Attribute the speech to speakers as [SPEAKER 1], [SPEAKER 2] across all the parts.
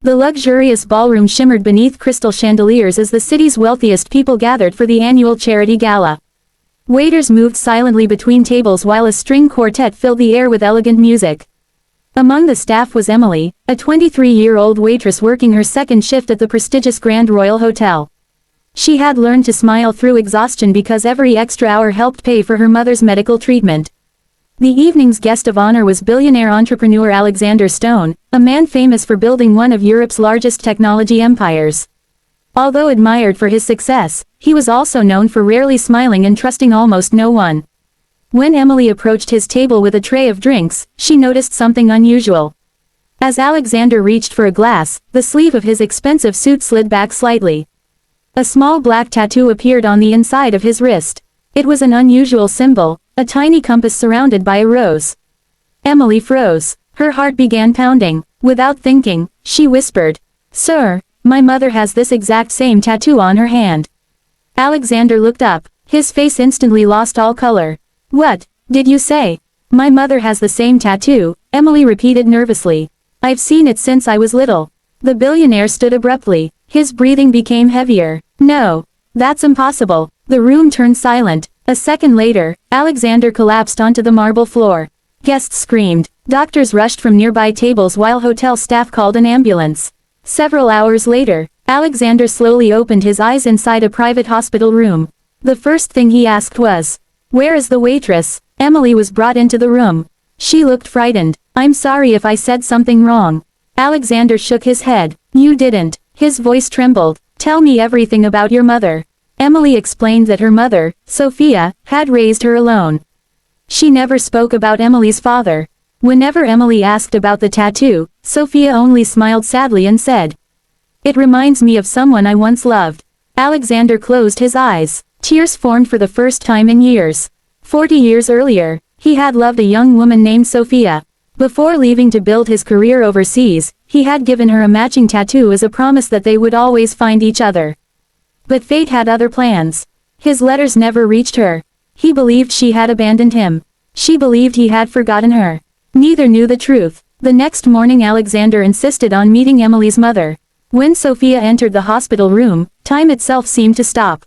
[SPEAKER 1] The luxurious ballroom shimmered beneath crystal chandeliers as the city's wealthiest people gathered for the annual charity gala. Waiters moved silently between tables while a string quartet filled the air with elegant music. Among the staff was Emily, a 23-year-old waitress working her second shift at the prestigious Grand Royal Hotel. She had learned to smile through exhaustion because every extra hour helped pay for her mother's medical treatment. The evening's guest of honor was billionaire entrepreneur Alexander Stone, a man famous for building one of Europe's largest technology empires. Although admired for his success, he was also known for rarely smiling and trusting almost no one. When Emily approached his table with a tray of drinks, she noticed something unusual. As Alexander reached for a glass, the sleeve of his expensive suit slid back slightly. A small black tattoo appeared on the inside of his wrist. It was an unusual symbol, a tiny compass surrounded by a rose. Emily froze. Her heart began pounding. Without thinking, she whispered, "Sir, my mother has this exact same tattoo on her hand." Alexander looked up. His face instantly lost all color. "What did you say?" "My mother has the same tattoo," Emily repeated nervously. "I've seen it since I was little." The billionaire stood abruptly. His breathing became heavier. "No, that's impossible." The room turned silent. A second later, Alexander collapsed onto the marble floor. Guests screamed. Doctors rushed from nearby tables while hotel staff called an ambulance. Several hours later, Alexander slowly opened his eyes inside a private hospital room. The first thing he asked was, "Where is the waitress?" Emily was brought into the room. She looked frightened. "I'm sorry if I said something wrong." Alexander shook his head. "You didn't." His voice trembled. "Tell me everything about your mother." Emily explained that her mother, Sophia, had raised her alone. She never spoke about Emily's father. Whenever Emily asked about the tattoo, Sophia only smiled sadly and said, "It reminds me of someone I once loved." Alexander closed his eyes. Tears formed for the first time in years. 40 years earlier, he had loved a young woman named Sophia. Before leaving to build his career overseas, he had given her a matching tattoo as a promise that they would always find each other. But fate had other plans. His letters never reached her. He believed she had abandoned him. She believed he had forgotten her. Neither knew the truth. The next morning Alexander insisted on meeting Emily's mother. When Sophia entered the hospital room, time itself seemed to stop.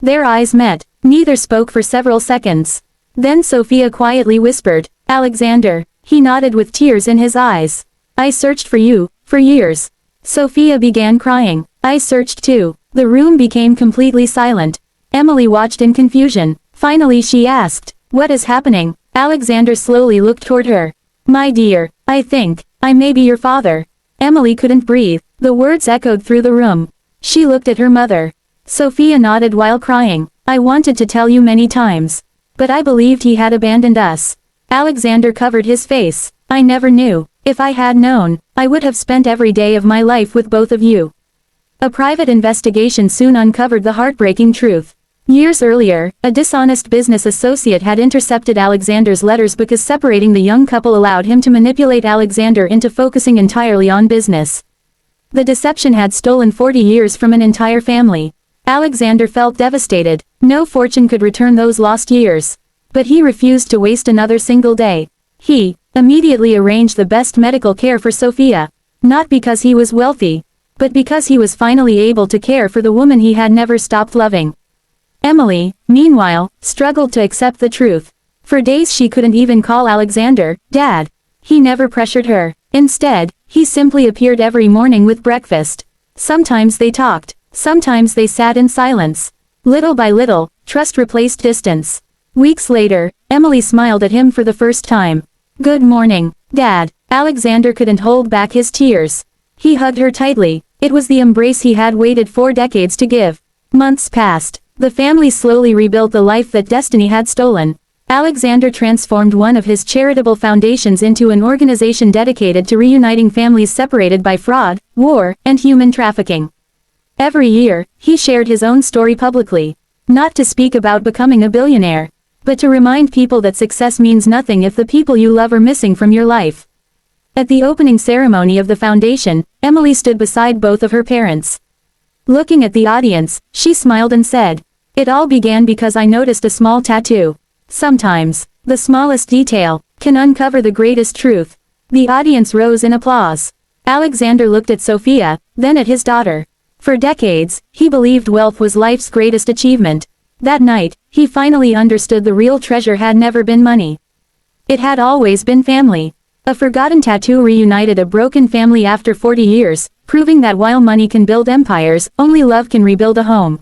[SPEAKER 1] Their eyes met. Neither spoke for several seconds. Then Sophia quietly whispered, "Alexander." He nodded with tears in his eyes. "I searched for you, for years." Sophia began crying. "I searched too." The room became completely silent. Emily watched in confusion. Finally she asked, "What is happening?" Alexander slowly looked toward her. "My dear, I think, I may be your father." Emily couldn't breathe. The words echoed through the room. She looked at her mother. Sophia nodded while crying. "I wanted to tell you many times. But I believed he had abandoned us." Alexander covered his face. "I never knew. If I had known, I would have spent every day of my life with both of you." A private investigation soon uncovered the heartbreaking truth. Years earlier, a dishonest business associate had intercepted Alexander's letters because separating the young couple allowed him to manipulate Alexander into focusing entirely on business. The deception had stolen 40 years from an entire family. Alexander felt devastated. No fortune could return those lost years. But he refused to waste another single day. He immediately arranged the best medical care for Sophia. Not because he was wealthy, but because he was finally able to care for the woman he had never stopped loving. Emily, meanwhile, struggled to accept the truth. For days she couldn't even call Alexander Dad. He never pressured her. Instead, he simply appeared every morning with breakfast. Sometimes they talked. Sometimes they sat in silence. Little by little, trust replaced distance. Weeks later, Emily smiled at him for the first time. "Good morning, Dad." Alexander couldn't hold back his tears. He hugged her tightly. It was the embrace he had waited 4 decades to give. Months passed. The family slowly rebuilt the life that destiny had stolen. Alexander transformed one of his charitable foundations into an organization dedicated to reuniting families separated by fraud, war, and human trafficking. Every year, he shared his own story publicly. Not to speak about becoming a billionaire, but to remind people that success means nothing if the people you love are missing from your life. At the opening ceremony of the foundation, Emily stood beside both of her parents. Looking at the audience, she smiled and said, "It all began because I noticed a small tattoo. Sometimes, the smallest detail can uncover the greatest truth." The audience rose in applause. Alexander looked at Sophia, then at his daughter. For decades, he believed wealth was life's greatest achievement. That night, he finally understood the real treasure had never been money. It had always been family. A forgotten tattoo reunited a broken family after 40 years, proving that while money can build empires, only love can rebuild a home.